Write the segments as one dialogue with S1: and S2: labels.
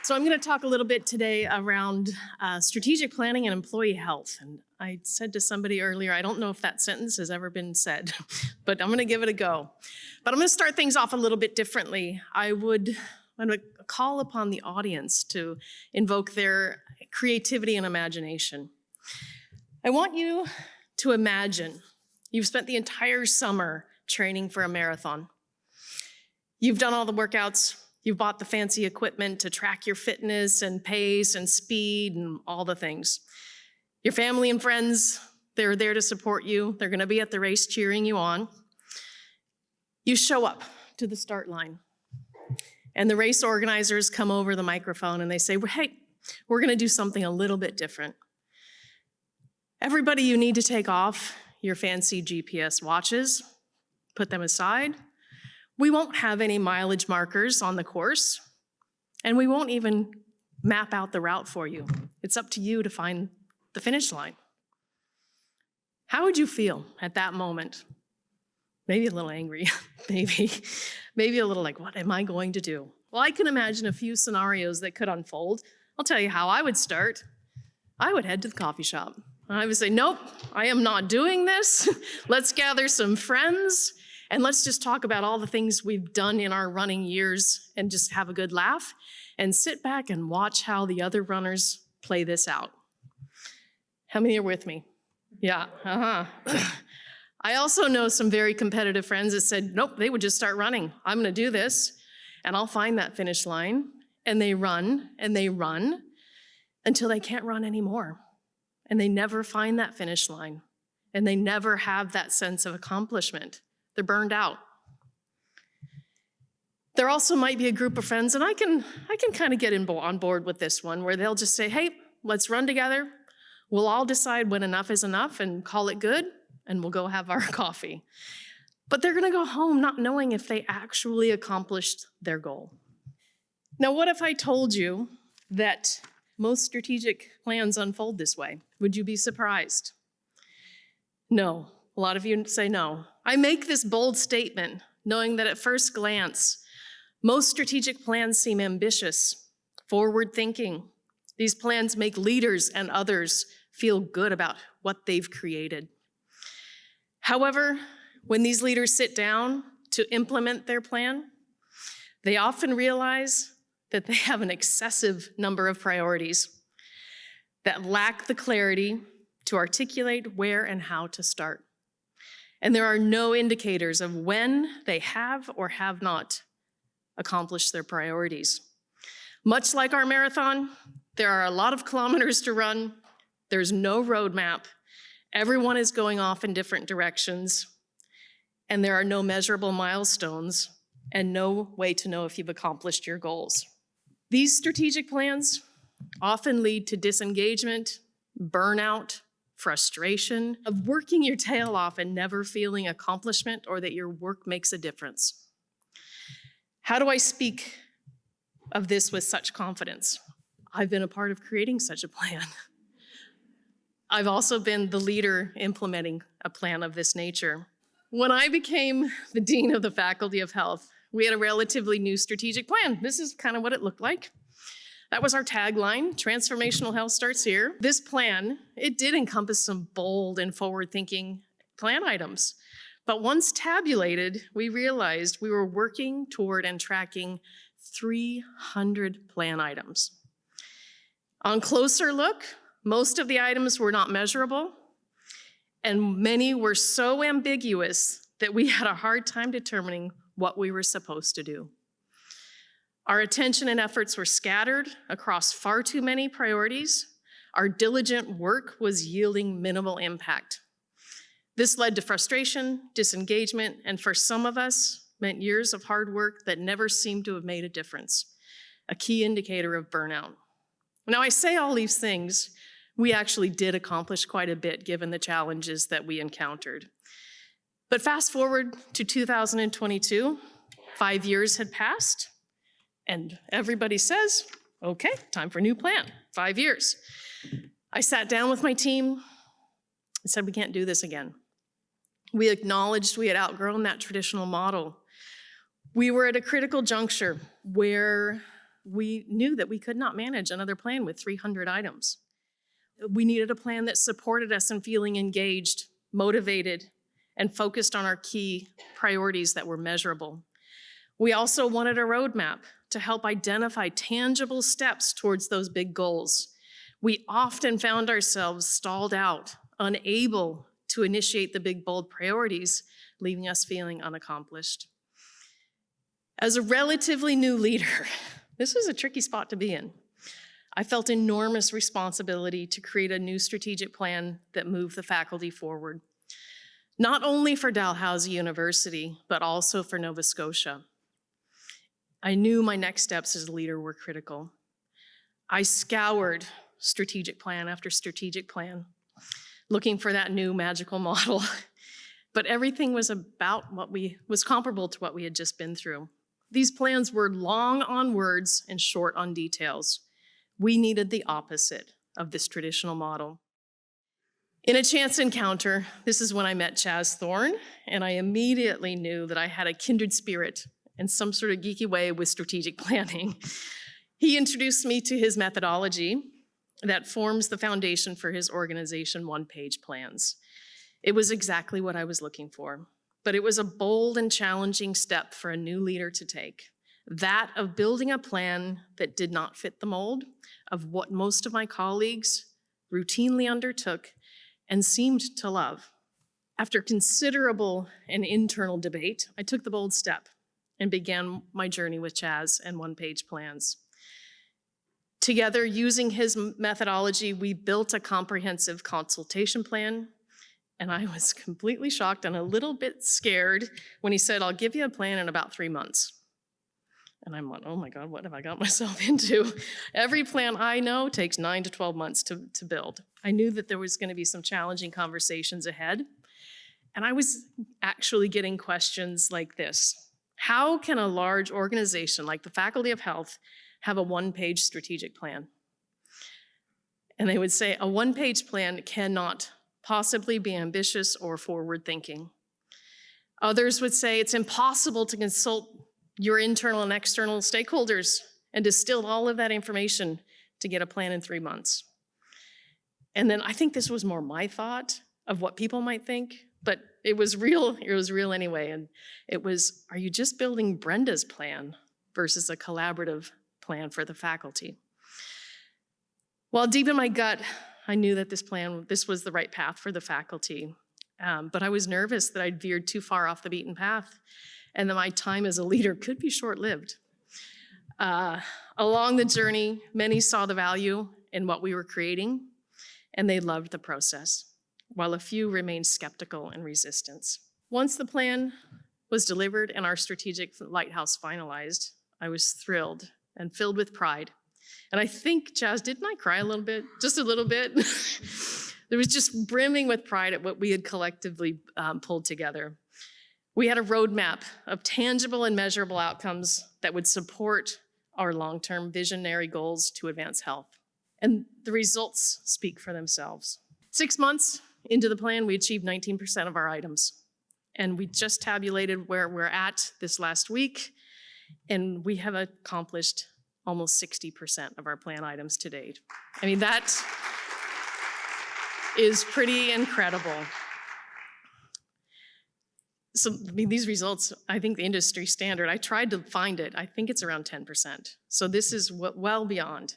S1: So I'm going to talk a little bit today around strategic planning and employee health. And I said to somebody earlier, I don't know if that sentence has ever been said, but I'm going to give it a go. But I'm going to start things off a little bit differently. I'm going to call upon the audience to invoke their creativity and imagination. I want you to imagine you've spent the entire summer training for a marathon. You've done all the workouts. You've bought the fancy equipment to track your fitness and pace and speed and all the things. Your family and friends, they're there to support you. They're going to be at the race cheering you on. You show up to the start line, and the race organizers come over the microphone and they say, hey, we're going to do something a little bit different. Everybody, you need to take off your fancy GPS watches, put them aside. We won't have any mileage markers on the course, and we won't even map out the route for you. It's up to you to find the finish line. How would you feel at that moment? Maybe a little angry, maybe a little like, what am I going to do? Well, I can imagine a few scenarios that could unfold. I'll tell you how I would start. I would head to the coffee shop. I would say, nope, I am not doing this. Let's gather some friends. And let's just talk about all the things we've done in our running years and just have a good laugh and sit back and watch how the other runners play this out. How many are with me? Yeah, I also know some very competitive friends that said, nope, they would just start running. I'm gonna do this and I'll find that finish line. And they run until they can't run anymore. And they never find that finish line. And they never have that sense of accomplishment. They're burned out. There also might be a group of friends, and I can kind of get on board with this one, where they'll just say, hey, let's run together. We'll all decide when enough is enough and call it good, and we'll go have our coffee. But they're gonna go home not knowing if they actually accomplished their goal. Now, what if I told you that most strategic plans unfold this way? Would you be surprised? No. A lot of you say no. I make this bold statement knowing that at first glance, most strategic plans seem ambitious, forward-thinking. These plans make leaders and others feel good about what they've created. However, when these leaders sit down to implement their plan, they often realize that they have an excessive number of priorities that lack the clarity to articulate where and how to start. And there are no indicators of when they have or have not accomplished their priorities. Much like our marathon, there are a lot of kilometers to run. There's no roadmap. Everyone is going off in different directions. And there are no measurable milestones and no way to know if you've accomplished your goals. These strategic plans often lead to disengagement, burnout, frustration, of working your tail off and never feeling accomplishment or that your work makes a difference. How do I speak of this with such confidence? I've been a part of creating such a plan. I've also been the leader implementing a plan of this nature. When I became the Dean of the Faculty of Health, we had a relatively new strategic plan. This is kind of what it looked like. That was our tagline, Transformational Health Starts Here. This plan, it did encompass some bold and forward-thinking plan items. But once tabulated, we realized we were working toward and tracking 300 plan items. On closer look, most of the items were not measurable, and many were so ambiguous that we had a hard time determining what we were supposed to do. Our attention and efforts were scattered across far too many priorities. Our diligent work was yielding minimal impact. This led to frustration, disengagement, and for some of us, meant years of hard work that never seemed to have made a difference, a key indicator of burnout. Now, I say all these things, we actually did accomplish quite a bit given the challenges that we encountered. But fast forward to 2022, 5 years had passed, and everybody says, okay, time for a new plan, 5 years. I sat down with my team and said, we can't do this again. We acknowledged we had outgrown that traditional model. We were at a critical juncture where we knew that we could not manage another plan with 300 items. We needed a plan that supported us in feeling engaged, motivated, and focused on our key priorities that were measurable. We also wanted a roadmap to help identify tangible steps towards those big goals. We often found ourselves stalled out, unable to initiate the big, bold priorities, leaving us feeling unaccomplished. As a relatively new leader, this was a tricky spot to be in. I felt enormous responsibility to create a new strategic plan that moved the faculty forward, not only for Dalhousie University, but also for Nova Scotia. I knew my next steps as a leader were critical. I scoured strategic plan after strategic plan, looking for that new magical model. But everything was was comparable to what we had just been through. These plans were long on words and short on details. We needed the opposite of this traditional model. In a chance encounter, this is when I met Chaz Thorne, and I immediately knew that I had a kindred spirit in some sort of geeky way with strategic planning. He introduced me to his methodology that forms the foundation for his organization, OnePagePlans. It was exactly what I was looking for, but it was a bold and challenging step for a new leader to take. That of building a plan that did not fit the mold of what most of my colleagues routinely undertook and seemed to love. After considerable and internal debate, I took the bold step and began my journey with Chaz and OnePagePlans. Together, using his methodology, we built a comprehensive consultation plan, and I was completely shocked and a little bit scared when he said, "I'll give you a plan in about 3 months." And I'm like, oh my God, what have I got myself into? Every plan I know takes 9 to 12 months to build. I knew that there was going to be some challenging conversations ahead, and I was actually getting questions like this. How can a large organization like the Faculty of Health have a one-page strategic plan? And they would say, a one-page plan cannot possibly be ambitious or forward-thinking. Others would say it's impossible to consult your internal and external stakeholders and distill all of that information to get a plan in 3 months. And then I think this was more my thought of what people might think, but it was real anyway. And it was, are you just building Brenda's plan versus a collaborative plan for the faculty? Well, deep in my gut, I knew that this was the right path for the faculty. But I was nervous that I'd veered too far off the beaten path and that my time as a leader could be short-lived. Along the journey, many saw the value in what we were creating, and they loved the process, while a few remained skeptical and resistant. Once the plan was delivered and our strategic lighthouse finalized, I was thrilled and filled with pride. And I think, Chaz, didn't I cry a little bit? Just a little bit? There was just brimming with pride at what we had collectively pulled together. We had a roadmap of tangible and measurable outcomes that would support our long-term visionary goals to advance health. And the results speak for themselves. 6 months into the plan, we achieved 19% of our items. And we just tabulated where we're at this last week, and we have accomplished almost 60% of our plan items to date. I mean, that is pretty incredible. So these results, I think the industry standard, I tried to find it, I think it's around 10%. So this is well beyond.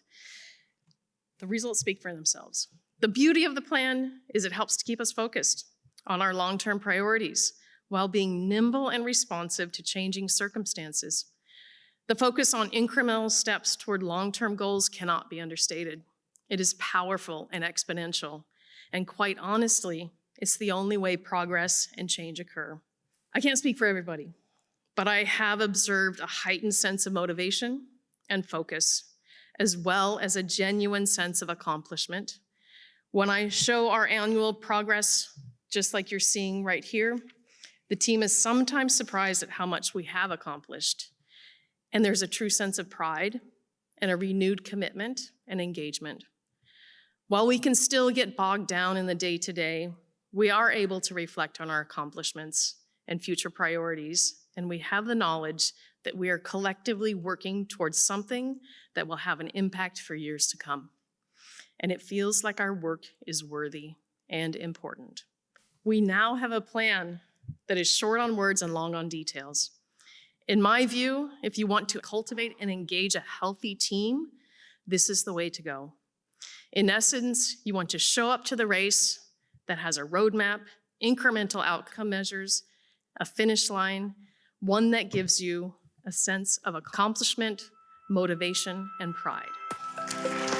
S1: The results speak for themselves. The beauty of the plan is it helps to keep us focused on our long-term priorities while being nimble and responsive to changing circumstances. The focus on incremental steps toward long-term goals cannot be understated. It is powerful and exponential, and quite honestly, it's the only way progress and change occur. I can't speak for everybody, but I have observed a heightened sense of motivation and focus, as well as a genuine sense of accomplishment. When I show our annual progress, just like you're seeing right here, the team is sometimes surprised at how much we have accomplished. And there's a true sense of pride and a renewed commitment and engagement. While we can still get bogged down in the day-to-day, we are able to reflect on our accomplishments and future priorities, and we have the knowledge that we are collectively working towards something that will have an impact for years to come. And it feels like our work is worthy and important. We now have a plan that is short on words and long on details. In my view, if you want to cultivate and engage a healthy team, this is the way to go. In essence, you want to show up to the race that has a roadmap, incremental outcome measures, a finish line, one that gives you a sense of accomplishment, motivation, and pride.